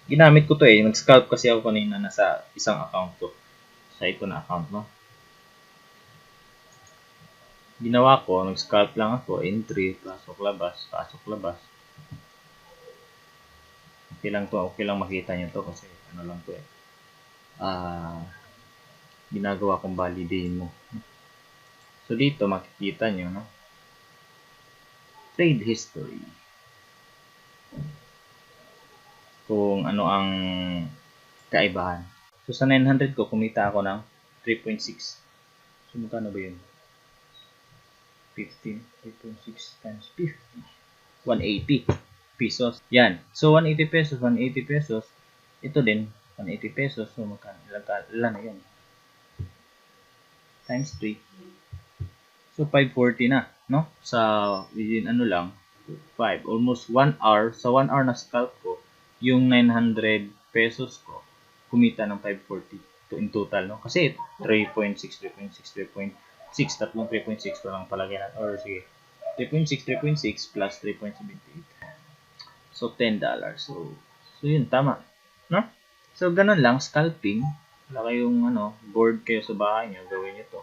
Ginamit ko to eh. Nag-scalp kasi ako kanina nasa isang account ko. Sa ito na account, no? Ginawa ko, nag-scalp lang ako. Entry, pasok, labas, pasok, labas. Okay lang to. Okay lang makita nyo to kasi ano lang to eh. Ginagawa kong validate mo. So, dito makikita nyo, no? Trade history. Kung ano ang kaibahan. So, sa 900 ko, kumita ako ng 3.6. So, magkano ba yun? 15, 3.6 times 50. 180 pesos. Yan. So, 180 pesos, 180 pesos. Ito din, 180 pesos. So, magkano? Ilan na yun? Times 3. So, 540 na, no? Sa, within ano lang, 5. Almost 1 hour. Sa 1 hour na scalp ko, yung 900 pesos ko, kumita ng 540 in total, no? Kasi 3.6, 3.6, 3.6, tatlong 3.6 ko lang palagay natin. Or sige, 3.6, 3.6 plus 3.78. So, $10. So yun, tama. No? So, ganun lang, scalping. Wala kayong, bored kayo sa bahay nyo, gawin nyo to.